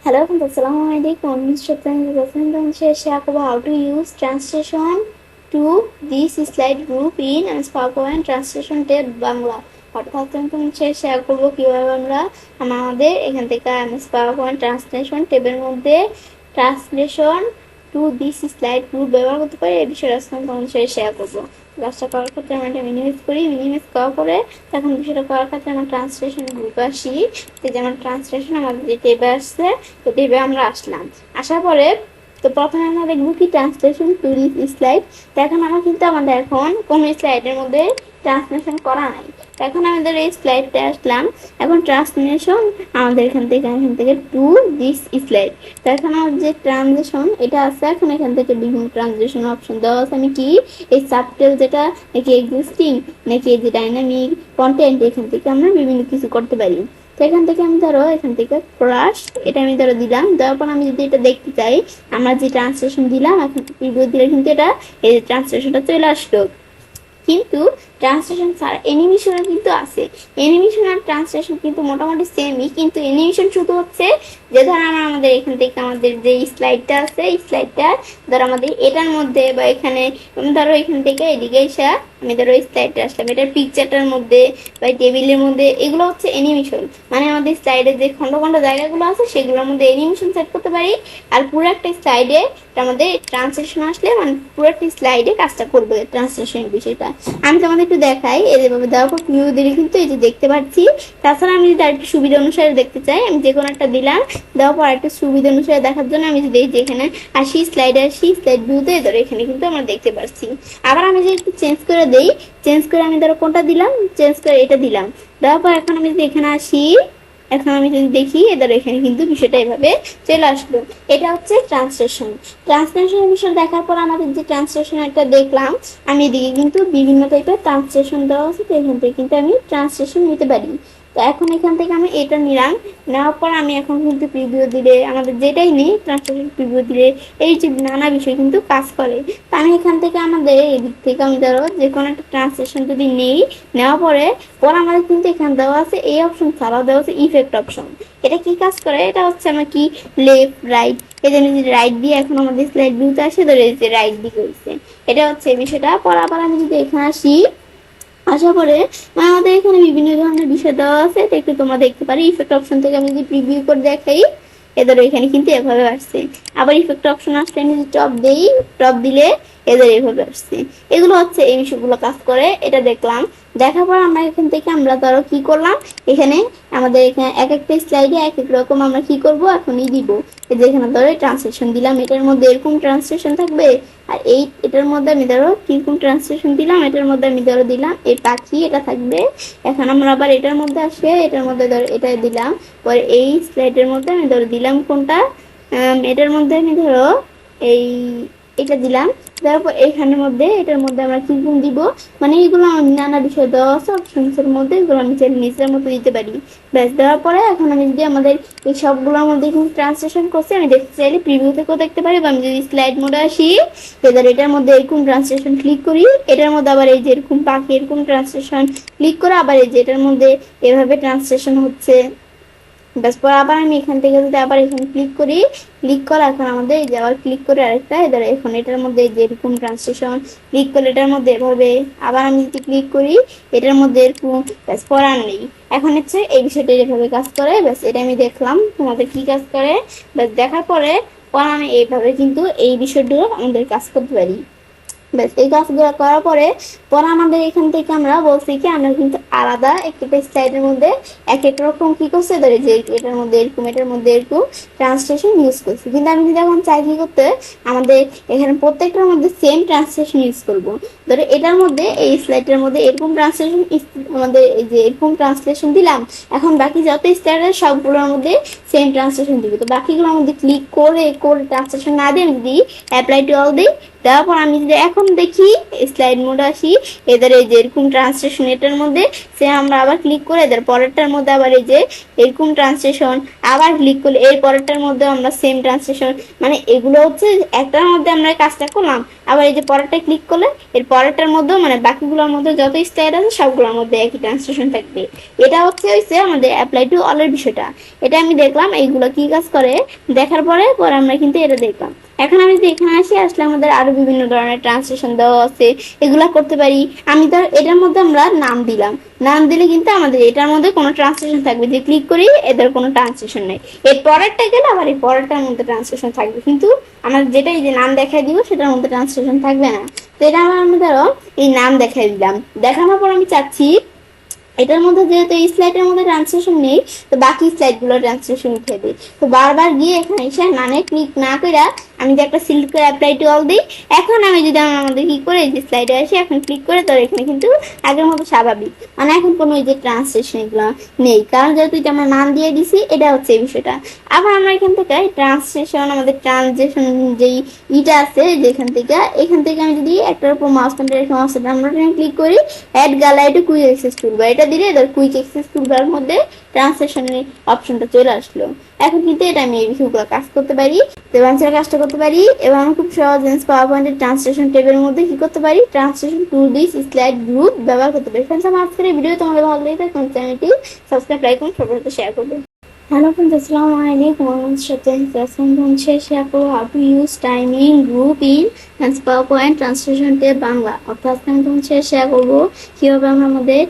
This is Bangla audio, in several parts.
Hello friends, Assalamualaikum. Share about how to use translation to this slide group in PowerPoint Translation tab Bangla. অর্থাৎ আমি শেয়ার করবো কিভাবে আমরা আমাদের এখান থেকে PowerPoint Translation টেবের মধ্যে translation to this slide group ব্যবহার করতে পারি। এই বিষয়ে আজকে তোমাদের সাথে শেয়ার করবো। কাজটা করার ক্ষেত্রে আমরা এটা মিনিমাইজ করি, মিনিমাইজ করার পরে তখন বিষয়টা করার ক্ষেত্রে আমরা ট্রান্সলেশন গ্রুপে আসি। যেমন ট্রান্সলেশন আমাদের যে টেবে আসছে, তো টেবে আমরা আসলাম, আসার পরে তো প্রথমে আমরা দেখবো কি ট্রান্সলেশন টু দিস স্লাইড। তো এখন আমরা কিন্তু আমাদের এখন কোনো স্লাইডের মধ্যে ট্রান্সলেশন করা নাই। এখন আমাদের এই স্লাইডটা আসলাম, এখন ট্রান্সলেশন আমাদের এখান থেকে টু দিস স্লাইড। তো এখন আমার যে ট্রানজিশন এটা আছে, এখন এখান থেকে বিভিন্ন ট্রানজিশন অপশন দেওয়া আছে। আমি কি এই সাবটেল যেটা নাকি এক্সিস্টিং নাকি এই যে ডাইনামিক কন্টেন্ট, এখান থেকে আমরা বিভিন্ন কিছু করতে পারি। তো এখান থেকে আমি ধরো এখান থেকে ক্রাশ এটা আমি ধরো দিলাম, দেওয়ার পর আমি যদি এটা দেখতে চাই আমরা যে ট্রান্সলেশন দিলাম এখন প্রিভিউ দিলে কিন্তু এটা এই যে ট্রান্সলেশনটা চলে আসলো। কিন্তু ট্রান্সলেশন ছাড়া অ্যানিমেশনও কিন্তু আছে। অ্যানিমেশন আর ট্রান্সলেশন কিন্তু মোটামুটি সেমই, কিন্তু অ্যানিমেশন শুধু হচ্ছে যে ধর আমরা আমাদের এখান থেকে আমাদের যে স্লাইডটা আছে এই স্লাইডটা ধর আমাদের এটার মধ্যে বা এখানে ধরো এখান থেকে এদিকে এসে আমি ধরো এই স্লাইডটা আসলাম, এটার পিকচারটার মধ্যে বা টেবিলের মধ্যে, এগুলো হচ্ছে অ্যানিমেশন। মানে আমাদের স্লাইডের যে খন্ড খন্ড জায়গাগুলো আছে সেগুলোর মধ্যে অ্যানিমেশন সেট করতে পারি। আর পুরো একটা স্লাইডে আমাদের ট্রান্সলেশন আসলে মানে পুরো একটা স্লাইডে কাজটা করবে ট্রান্সলেশনের বিষয়টা। আমি তোমাদের একটু দেখাই, এইভাবে দেওয়ার পর ভিউ দিলে কিন্তু এই যে দেখতে পাচ্ছি। তাছাড়া আমি যদি আরেকটু সুবিধা অনুসারে দেখতে চাই, আমি যে কোনো একটা দিলাম, দেওয়ার পর একটা সুবিধা অনুসারে দেখার জন্য আমি যদি যেখানে আসি স্লাইডে আসি, স্লাইড ভিউতে ধরো এখানে কিন্তু আমরা দেখতে পাচ্ছি। আবার আমি যদি একটু চেঞ্জ করে দেই, চেঞ্জ করে আমি ধরো কোনটা দিলাম, চেঞ্জ করে এটা দিলাম, দেওয়ার পর এখন আমি যদি এখানে আসি, এখন আমি যদি দেখি এদের এখানে কিন্তু বিষয়টা এভাবে চলে আসলো। এটা হচ্ছে ট্রান্সলেশন। ট্রান্সলেশন বিষয় দেখার পর আমাদের যে ট্রান্সলেশন একটা দেখলাম, আমি এদিকে কিন্তু বিভিন্ন টাইপের ট্রান্সলেশন দেওয়া আছে, তো এখান থেকে কিন্তু আমি ট্রান্সলেশন নিতে পারি। তো এখন এখান থেকে আমি এটা নিলাম, নেওয়ার পর আমি এখন কিন্তু প্রিভিউ দিলে আমাদের যেটাই নেই ট্রান্সলেশন প্রিভিউ দিলে এই যে নানা বিষয় কিন্তু কাজ করে। তো আমি এখান থেকে আমাদের এদিক থেকে আমি ধরো যে কোনো একটা ট্রান্সলেশন যদি নেই, নেওয়ার পরে আমাদের কিন্তু এখানে দেওয়া আছে এই অপশন ছাড়াও দেওয়া আছে ইফেক্ট অপশন। এটা কি কাজ করে, এটা হচ্ছে আমার কি লেফট রাইট, এই যে রাইট দিয়ে এখন আমাদের স্লাইড ভিউতে আসে ধরে যে রাইট দিকে হয়েছে, এটা হচ্ছে এই বিষয়টা। পর আবার আমি যদি এখানে আসি, আশা করে আমাদের এখানে বিভিন্ন ধরনের বিষয় দেওয়া আছে, এটা একটু তোমরা দেখতে পারি। ইফেক্ট অপশন থেকে আমি যদি প্রিভিউ করে দেখাই, এদের এখানে কিন্তু এভাবে আসছে। আবার ইফেক্ট অপশন আসলে আমি যদি টপ দেই, টপ দিলে এদের এইভাবে আসছে। এগুলো হচ্ছে এই বিষয়গুলো কাজ করে, এটা দেখলাম। দেখার পর আমরা এখান থেকে আমরা ধরো কি করলাম, এখানে আমাদের এখানে এক একটা স্লাইডে এক এক রকম আমরা কি করব এখনই দিব। এই যে এখানে ধরো ট্রান্সলেশন দিলাম, এটার মধ্যে এরকম ট্রান্সলেশন থাকবে। আর এটার মধ্যে আমি ধরো কিরকম ট্রান্সলেশন দিলাম, এটার মধ্যে আমি ধরো দিলাম এই পাখি, এটা থাকবে। এখন আমরা আবার এটার মধ্যে আসে, এটার মধ্যে ধরো এটা দিলাম, পরে এই স্লাইডের মধ্যে আমি ধরো দিলাম কোনটা, এটার মধ্যে আমি ধরো এই এটা দিলাম। তারপর এখানের মধ্যে এটার মধ্যে আমরা কিরকম দিব, মানে এগুলো নানা বিষয় দেওয়া আছে অপশনসের মধ্যে, এগুলো আমি নিচের মতো দিতে পারি। ব্যাস দেওয়ার পরে এখন আমি যদি আমাদের এই সবগুলোর মধ্যে কিন্তু ট্রান্সলেশন করছি আমি দেখতে চাইলে প্রিভিউ থেকেও দেখতে পারি, বা আমি যদি স্লাইড মোডে আসি এদের এটার মধ্যে এরকম ট্রান্সলেশন ক্লিক করি, এটার মধ্যে আবার এই যে এরকম পাখি এরকম ট্রান্সলেশন ক্লিক করে আবার এই যে এটার মধ্যে এভাবে ট্রান্সলেশন হচ্ছে। ব্যাস পর আবার আমি এখান থেকে যদি আবার এখানে ক্লিক করি, ক্লিক করে এখন আমাদের এই যে আবার ক্লিক করে আরেকটা এদের এখন এটার মধ্যে যে এরকম ট্রান্সলেশন ক্লিক করলে এটার মধ্যে এভাবে, আবার আমি যদি ক্লিক করি এটার মধ্যে এরকম, ব্যাস পড়ার নেই। এখন হচ্ছে এই বিষয়টা এভাবে কাজ করে। ব্যাস এটা আমি দেখলাম তোমাদের কি কাজ করে। ব্যাস দেখার পরে আমি এইভাবে কিন্তু এই বিষয়গুলো আমাদের কাজ করতে পারি। ব্যাস এই কাজগুলো করার পরে আমাদের এখান থেকে আমরা বলছি কি আমরা কিন্তু আলাদা একটা স্লাইডের মধ্যে এক এক রকম কি করছে ধরে যে এটার মধ্যে এরকম এটার মধ্যে এরকম ট্রান্সলেশন ইউজ করছি। কিন্তু আমি যদি এখন চাই কি করতে আমাদের এখানে প্রত্যেকটার মধ্যে সেম ট্রান্সলেশন ইউজ করবো। ধরে এটার মধ্যে এই স্লাইডের মধ্যে এরকম ট্রান্সলেশন আমাদের এই যে এরকম ট্রান্সলেশন দিলাম, এখন বাকি যত স্লাইডের সবগুলোর মধ্যে সেম ট্রান্সলেশন দিব। তো বাকিগুলোর মধ্যে ক্লিক করে করে ট্রান্সলেশন না দিয়ে যদি অ্যাপ্লাই টু অল দিই, তারপর আমি যদি এখন দেখি স্লাইড মোড আসি, এদের এই যে এরকম ট্রান্সলেশন এটার মধ্যে সে আমরা আবার ক্লিক করে এদের পরেরটার মধ্যে আবার এই যে এরকম ট্রান্সলেশন আবার ক্লিক করলে এর পরেরটার মধ্যে আমরা সেম ট্রান্সলেশন, মানে এগুলো হচ্ছে একটার মধ্যে আমরা কাজটা করলাম, আবার এই যে পরেরটা ক্লিক করলে এর পরেরটার মধ্যেও মানে বাকিগুলোর মধ্যে যত স্টাইল আছে সবগুলোর মধ্যে একই ট্রান্সলেশন থাকবে। এটা হচ্ছে আমাদের অ্যাপ্লাই টু অলের বিষয়টা। এটা আমি দেখলাম এইগুলো কি কাজ করে, দেখার পরে আমরা কিন্তু এটা দেখলাম। এখন আমি যদি এখানে আসলে আমাদের আরো বিভিন্ন ধরনের ট্রান্সলেশন দেওয়া আছে, এগুলা করতে পারি। আমি ধর এটার মধ্যে আমরা নাম দিলাম, নাম দিলে কিন্তু আমাদের এটার মধ্যে কোনো ট্রান্সলেশন থাকবে, যে ক্লিক করি এদের কোনো ট্রান্সলেশন নেই। এর পরেরটা গেলে আবার এই পরেরটার মধ্যে ট্রান্সলেশন থাকবে, কিন্তু আমার যেটা এই যে নাম দেখাই দিব সেটার মধ্যে ট্রান্সলেশন থাকবে না। তো এটা আমরা ধরো এই নাম দেখাই দিলাম, দেখানোর পর আমি চাচ্ছি এটার মধ্যে যেহেতু এই স্লাইডের মধ্যে ট্রান্সলেশন নেই, তো বাকি স্লাইডগুলো ট্রান্সলেশন উঠে দিই। তো বারবার গিয়ে এখানে এসে মানে ক্লিক না করে আমি যে একটা সিলেক্ট করে অ্যাপ্লাই টু অল দিই। এখন আমি যদি আমাদের কি করে এই যে স্লাইডে আসি, এখন ক্লিক করে তো এখানে কিন্তু আগের মতো স্বাভাবিক, মানে এখন কোনো এই যে ট্রান্সলেশন এগুলো নেই, কারণ যেহেতু এটা আমরা নাম দিয়ে দিছি, এটা হচ্ছে এই বিষয়টা। আবার আমরা এখান থেকে ট্রান্সলেশন আমাদের ট্রানজেকশন যেই ইটা আছে যেখান থেকে, এখান থেকে আমি যদি একটার উপর মাউস পয়েন্টার আমরা ক্লিক করি add gallery to quick access toolbar, এটা দিলে এদের কুইক অ্যাক্সেস টুলবার মধ্যে ট্রান্সলেশনের অপশনটা চলে আসলো। এখন কিন্তু এটা আমি এই বিষয়গুলো কাজ করতে পারি, দেবাঞ্চলের কাজটা করতে পারি, এবং আমি খুব সহজ পাওয়ার পয়েন্টের ট্রান্সলেশন টেবিলের মধ্যে কি করতে পারি, translation to this slide group ব্যবহার করতে পারি। ফ্রেন্ডস, আমার আজকের এই ভিডিও তোমাদের ভালো লেগে থাকে চ্যানেলটি সাবস্ক্রাইব, লাইক এবং সবার সাথে শেয়ার করবে। Hello friends, Assalamualaikum. How to use timing group in PowerPoint Translation tab Bangla. অর্থাৎ আমি তোমার সাথে শেয়ার করবো কিভাবে আমরা আমাদের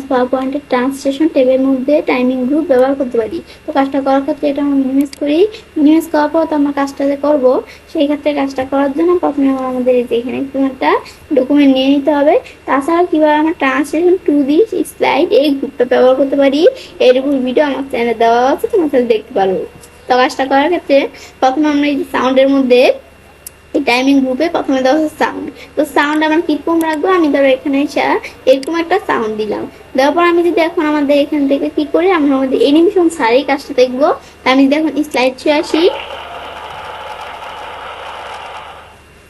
PowerPoint এর ট্রান্সলেশন টেবের মধ্যে টাইমিং গ্রুপ ব্যবহার করতে পারি। তো কাজটা করার ক্ষেত্রে এটা আমরা মিনিমাইজ করি, মিনিমাইজ করার পর তো আমরা কাজটা যে করবো, সেই ক্ষেত্রে কাজটা করার জন্য প্রথমে আমাদের এই যে এখানে একটা ডকুমেন্ট নিয়ে নিতে হবে। তাছাড়া কিভাবে আমরা ট্রান্সলেশন টু দিস স্লাইড এই গ্রুপটা ব্যবহার করতে পারি, এরকম ভিডিও আমার চ্যানেলে দেওয়া আছে, তোমার সাথে দেখতে পারবো। তো কাজটা করার ক্ষেত্রে প্রথমে আমরা এই যে সাউন্ডের মধ্যে এই টাইমিং গ্রুপে প্রথমে দেওয়া হচ্ছে সাউন্ড। তো সাউন্ড আমরা কিরকম রাখবো, আমি ধরো এখানে এসে এরকম একটা সাউন্ড দিলাম, দেওয়ার পর আমি যদি এখন আমাদের এখান থেকে কি করি, আমরা আমাদের অ্যানিমেশন ছাড়াই কাজটা দেখবো। আমি যদি এখন স্লাইড ছুঁয়ে আসি,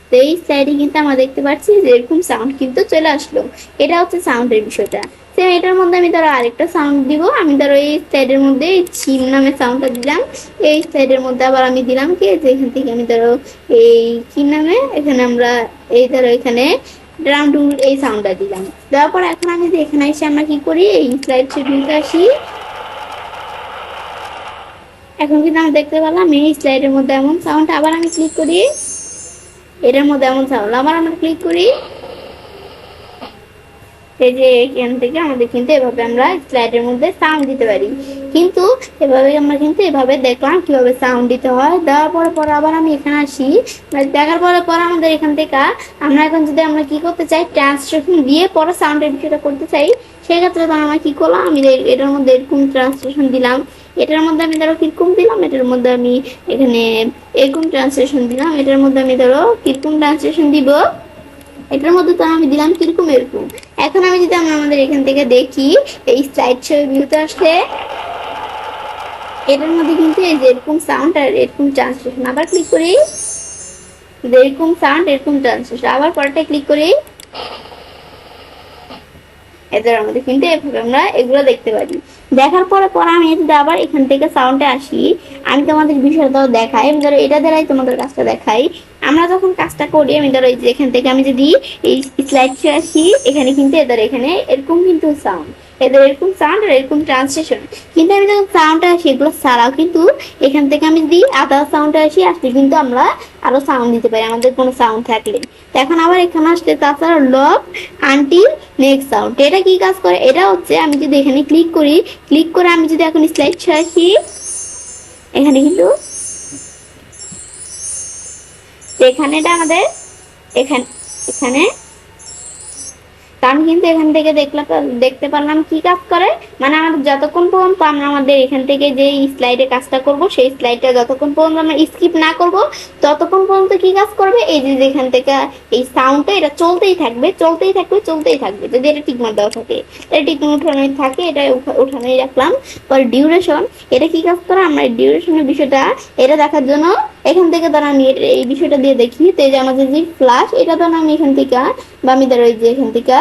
তো এই স্লাইডে কিন্তু আমরা দেখতে পাচ্ছি যে এরকম সাউন্ড কিন্তু চলে আসলো। এটা হচ্ছে সাউন্ডের বিষয়টা। সেম এটার মধ্যে আমি ধরো আরেকটা সাউন্ড দিব, আমি ধরো এই স্লাইডের মধ্যে ছিম নামে সাউন্ডটা দিলাম, এই স্লাইডের মধ্যে আবার আমি দিলাম কি যে এখান থেকে আমি ধরো এই কি নামে এখানে আমরা এই ধরো এখানে ড্রাম টুল এই সাউন্ডটা দিলাম। দেওয়ার পর এখন আমি যে এখানে এসে আমরা কি করি, এই স্লাইড শিডিউলটা আসি। এখন কিন্তু আমি দেখতে পেলাম এই স্লাইডের মধ্যে এমন সাউন্ড, আবার আমি ক্লিক করি এটার মধ্যে এমন সাউন্ড, আবার আমরা ক্লিক করি এই যে এখান থেকে আমাদের কিন্তু এভাবে আমরা স্লাইডের মধ্যে সাউন্ড দিতে পারি। কিন্তু এভাবে আমরা কিন্তু এভাবে দেখলাম কিভাবে সাউন্ড দিতে হয়। দেওয়ার পরে আবার আমি এখানে আসি, দেখার পরে আমাদের এখান থেকে আমরা এখন যদি আমরা কি করতে চাই, ট্রান্সলেশন দিয়ে পরে সাউন্ডের বিষয়টা করতে চাই, সেক্ষেত্রে তো আমরা কি করলাম, আমি এটার মধ্যে এরকম ট্রান্সলেশন দিলাম, এটার মধ্যে আমি ধরো কিরকম দিলাম, এটার মধ্যে আমি এখানে এরকম ট্রান্সলেশন দিলাম, এটার মধ্যে আমি ধরো কিরকম ট্রান্সলেশন দিব, এটার মধ্যে তো আমি দিলাম কিরকম এরকম। এখন আমি যদি আমরা আমাদের এখান থেকে দেখি এই স্লাইড শো ভিউতে আসলে এটার মধ্যে কিন্তু এই যে এরকম সাউন্ড আর এরকম ট্রান্সলেশন, আবার ক্লিক করি এরকম সাউন্ড এরকম ট্রান্সলেশন, আবার পরেরটা ক্লিক করি, এদের আমাদের কিন্তু এভাবে আমরা এগুলো দেখতে পারি। দেখার পরে আমি যদি আবার এখান থেকে সাউন্ডে আসি, আমি তোমাদের বিষয়টা দেখাই, আমি ধরো এটা দ্বারাই তোমাদের কাজটা দেখাই। আমরা যখন কাজটা করি, আমি ধরো এই যে এখান থেকে আমি যদি এই স্লাইড আসি, এখানে কিন্তু এদের এখানে এরকম কিন্তু সাউন্ড, এদের এরকম সাউন্ড আর এরকম ট্রান্সলেশন। কিন্তু আমি যখন সাউন্ডটা আসি এগুলো ছাড়াও কিন্তু এখান থেকে আমি যদি আদার সাউন্ডে আসি, আসলে কিন্তু আমরা আরো সাউন্ড দিতে পারি আমাদের কোনো সাউন্ড থাকলে। এখন আবার এখানে আসলে তাছাড়া লগ আনটিল নেক্সট সাউন্ড, এটা কি কাজ করে, এটা হচ্ছে আমি যদি এখানে ক্লিক করি, ক্লিক করে আমি যদি এখন স্লাইড আসি, এখানে কিন্তু এখানে এটা আমাদের এখানে আমি কিন্তু এখান থেকে দেখতে পারলাম কি কাজ করে, মানে আমাদের যতক্ষণ পর্যন্ত আমরা আমাদের এখান থেকে যে স্লাইডে কাজটা করব সেই স্লাইডটা যতক্ষণ পর্যন্ত আমরা স্কিপ না করব ততক্ষণ পর্যন্ত কি কাজ করবে, এই যে যেখান থেকে এই সাউন্ডটা এটা চলতেই থাকবে চলতেই থাকবে চলতেই থাকবে, যদি এটা টিকমার দেওয়া থাকে, এটা টিকমার উঠানো থাকে, এটা উঠানোই রাখলাম। পরে ডিউরেশন, এটা কি কাজ করে, আমরা ডিউরেশনের বিষয়টা এটা দেখার জন্য এখান থেকে ধর আমি এই বিষয়টা দিয়ে দেখি। তো এই যে আমাদের যে ফ্ল্যাশ, এটা ধর আমি এখান থেকে বা আমি ধরো এই যে এখান থেকে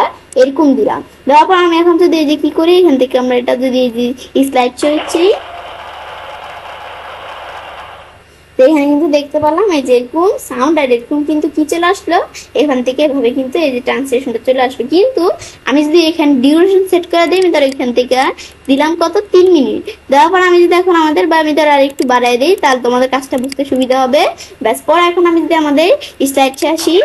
এরকম দিলাম, দেওয়ার পর আমি এখন যদি এই যে কি করি, এখান থেকে আমরা এটা যদি এই যে স্লাইড চলছি, তো এখানে কিন্তু দেখতে পেলাম এই যে এরকম সাউন্ড আর এরকম কিন্তু কি চলে আসলো, এখান থেকে এভাবে কিন্তু এই যে ট্রান্সলেশনটা চলে আসলো। কিন্তু আমি যদি এখানে ডিউরেশন সেট করে দিই, আমি ধর এখান থেকে দিলাম কত 3 মিনিট, দেওয়ার পর আমি যদি এখন আমাদের বা আমি ধর আর একটু বাড়াই দিই, তাহলে তোমাদের কাজটা বুঝতে সুবিধা হবে। ব্যাস, পর এখন আমি যদি আমাদের স্লাইডে আসি,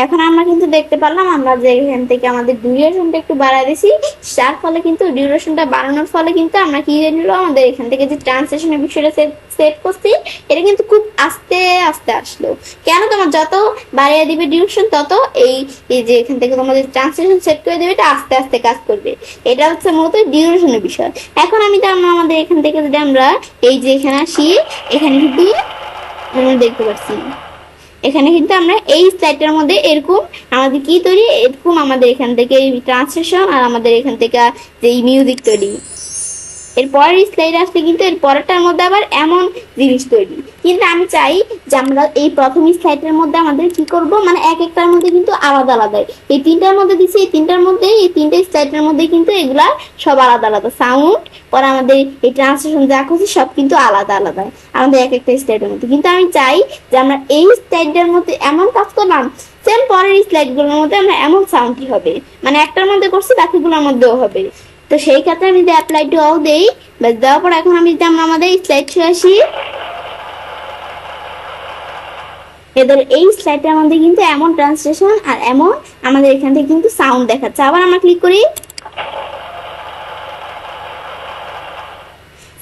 এখন আমরা কিন্তু দেখতে পারলাম আমরা যে এখান থেকে আমাদের ডিউরেশনটা একটু বাড়াই দিয়েছি, যার ফলে কিন্তু ডিউরেশনটা বাড়ানোর ফলে কিন্তু আমরা কি জানলো, আমাদের এখান থেকে যে ট্রান্সলেশনের বিষয়টা সেট করছি এটা কিন্তু খুব আস্তে আস্তে আসলো। কেন, তোমার যত বাড়িয়ে দিবে ডিউরেশন তত এই যে এখান থেকে তোমাদের ট্রান্সলেশন সেট করে দেবে, এটা আস্তে আস্তে কাজ করবে। এটা হচ্ছে মূলত ডিউরেশনের বিষয়। এখন আমি তো আমাদের এখান থেকে যদি আমরা এই যে এখানে আসি, এখানে কিন্তু আমরা দেখতে পাচ্ছি এখানে কিন্তু আমরা এই স্লাইডটার মধ্যে এরকম আমাদের কি তৈরি, এরকম আমাদের এখান থেকে ট্রান্সলেশন আর আমাদের এখান থেকে যে মিউজিক তৈরি। এর পরের স্লাইড আসলে কিন্তু এর পরেরটার মধ্যে আবার এমন জিনিস তৈরি। কিন্তু আমি চাই যে আমরা এই প্রথম স্লাইডের মধ্যে আমাদের কি করব, মানে এক একটার মধ্যে কিন্তু আলাদা আলাদা, এই তিনটার মধ্যে দিচ্ছি, এই তিনটার মধ্যে এই তিনটে স্লাইডের মধ্যে কিন্তু এগুলা সব আলাদা আলাদা সাউন্ড, পরে আমাদের এই ট্রান্সলেশন যা করছি সব কিন্তু আলাদা আলাদা আমাদের এক একটা স্লাইডের মধ্যে। কিন্তু আমি চাই যে আমরা এই স্লাইডের মধ্যে এমন কাজ করলাম, সেম পরের স্লাইডগুলোর মধ্যে আমরা এমন সাউন্ডই হবে, মানে একটার মধ্যে করছি বাকিগুলোর মধ্যেও হবে। তো সেই ক্ষেত্রে আমি যদি অ্যাপ্লাই টু অল দেই, বাস দেওয়ার পর এখন আমি যদি আমরা আমাদের স্লাইড ছুঁয়ে আসি, এদের এই স্লাইডের মধ্যে কিন্তু এমন ট্রান্সলেশন আর এমন আমাদের এখান থেকে কিন্তু সাউন্ড দেখাচ্ছে। আবার আমরা ক্লিক করি,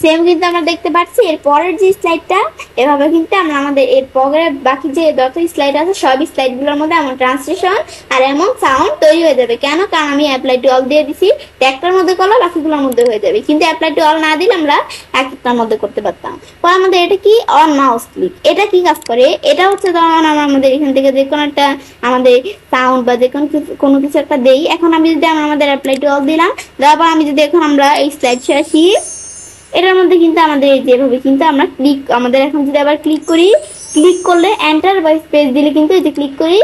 সেম কিন্তু আমরা দেখতে পাচ্ছি এর পরের যে স্লাইডটা এভাবে কিন্তু আমরা আমাদের এর পরের বাকি যে যত স্লাইড আছে সব স্লাইডগুলোর মধ্যে এমন ট্রান্সলেশন আর এমন সাউন্ড তৈরি হয়ে যাবে। কেন, কারণ আমি অ্যাপ্লাই টু অল দিয়ে দিছি, একটার মধ্যে করলে বাকিগুলোর মধ্যে হয়ে যাবে। কিন্তু অ্যাপ্লাই টু অল না দিলে আমরা একটার মধ্যে করতে পারতাম। পর আমাদের এটা কি অন মাউস ক্লিক, এটা কি কাজ করে, এটা হচ্ছে ধরুন আমরা আমাদের এখান থেকে যে কোনো একটা আমাদের সাউন্ড বা যে কোনো কিছু একটা দেই। এখন আমি যদি আমরা আমাদের অ্যাপ্লাই টু অল দিলাম, তারপর আমি যদি এখন আমরা এই স্লাইড আসি, এটার মধ্যে কিন্তু আমাদের যেভাবে কিন্তু আমরা ক্লিক, আমাদের এখন যদি আবার ক্লিক করি, ক্লিক করলে এন্টার বা স্পেস দিলে কিন্তু এই যে ক্লিক করি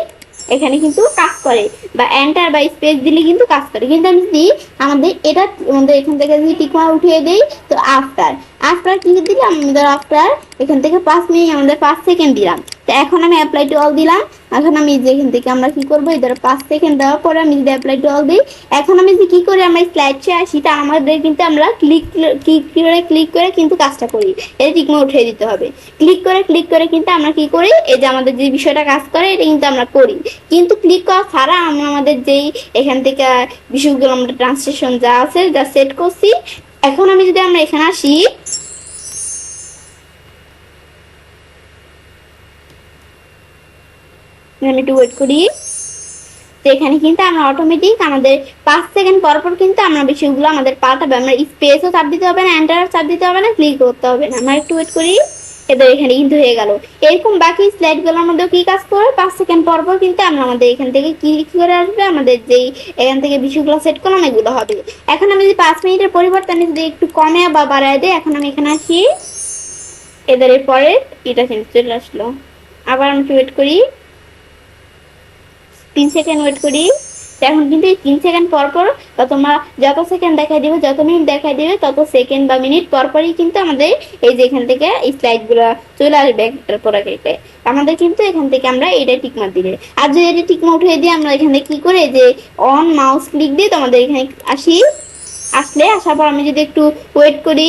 এখানে কিন্তু কাজ করে, বা এন্টার বা স্পেস দিলে কিন্তু কাজ করে। কিন্তু আমি যদি আমাদের এটা আমাদের এখান থেকে যদি টিকমার্ক উঠিয়ে দেই, তো আফটার আফটার কি দিলাম, আমাদের আফটার এখান থেকে 5 মিনিট আমাদের 5 সেকেন্ড দিলাম। তো এখন আমি অ্যাপ্লাই টু অল দিলাম, এখন আমি যে এখান থেকে আমরা কি করবো, এই ধরো 5 সেকেন্ড দেওয়ার পরে আমি যদি অ্যাপ্লাই টু অল দিই, এখন আমি যদি কি করি, আমরা স্লাইডে আসি, তা আমাদের কিন্তু আমরা ক্লিক করে কিন্তু কাজটা করি, এটা টিকমার্ক উঠিয়ে দিতে হবে। ক্লিক করে কিন্তু আমরা কি করি, এই যে আমাদের যে বিষয়টা কাজ করে এটা কিন্তু আমরা করি। কিন্তু ক্লিক করা ছাড়া আমরা আমাদের যেই এখান থেকে বিষয়গুলো আমরা ট্রান্সলেশন যা আছে যা সেট করছি, এখন আমি যদি আমরা এখানে আসি, আমি একটু ওয়েট করি, তো এখানে কিন্তু আমরা অটোমেটিক আমাদের 5 সেকেন্ড পর পর কিন্তু আমরা বিষয়গুলো আমাদের পাল্টাবে, আমরা স্পেসও চাপ দিতে হবে না, এন্টার চাপ দিতে হবে না, ক্লিক করতে হবে না। আমরা একটু ওয়েট করি, এদের এখানে কিন্তু হয়ে গেল। এরকম বাকি স্লাইডগুলোর মধ্যেও কি কাজ করে, 5 সেকেন্ড পর পর কিন্তু আমরা আমাদের এখান থেকে কি করে আসবে, আমাদের যেই এখান থেকে বিষয়গুলো সেট করলাম এগুলো হবে। এখন আমি যদি 5 মিনিটের পরিবর্তে আমি যদি একটু কমে বা বাড়ায় দিই, এখন আমি এখানে আসি, এদের পরে এটা চলে আসলো। আবার আমি ওয়েট করি, 3 সেকেন্ড ওয়েট করি, এখন কিন্তু এই 3 সেকেন্ড পর পর বা তোমরা যত সেকেন্ড দেখাই দিবে, যত মিনিট দেখাই দিবে, তত সেকেন্ড বা মিনিট পর পরই কিন্তু আমাদের এই যে এখান থেকে এই স্লাইডগুলো চলে আসবে একটার পর একটা। আমাদের কিন্তু এখান থেকে আমরা এটা টিকমার্ক দিলে, আর যদি এটা টিকমার্ক উঠিয়ে দিই, আমরা এখানে কি করে যে অন মাউস ক্লিক দিয়ে তোমাদের এখানে আসি, আসার পর আমি যদি একটু ওয়েট করি,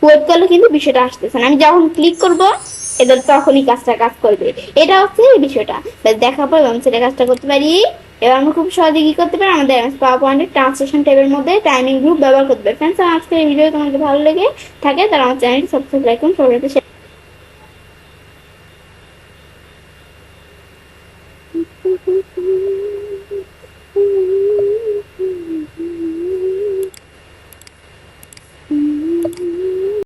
ওয়েট করলে কিন্তু বিষয়টা আসতেছে না। আমি যখন ক্লিক করব এদের তখনই কাজ করবে। এটা হচ্ছে এই বিষয়টা দেখাবো এবং সেটা কাজটা করতে পারি। এবার আমরা খুব সহজে কি করতে পারি, আমাদের এমএস পাওয়ার পয়েন্টের ট্রান্সলেশন ট্যাবের মধ্যে টাইমিং গ্রুপ ব্যবহার করতে পারি। ফ্রেন্ডস, আজকের এই ভিডিও তোমাদের ভালো লেগে থাকে তাহলে আমার চ্যানেলটি সাবস্ক্রাইব করুন,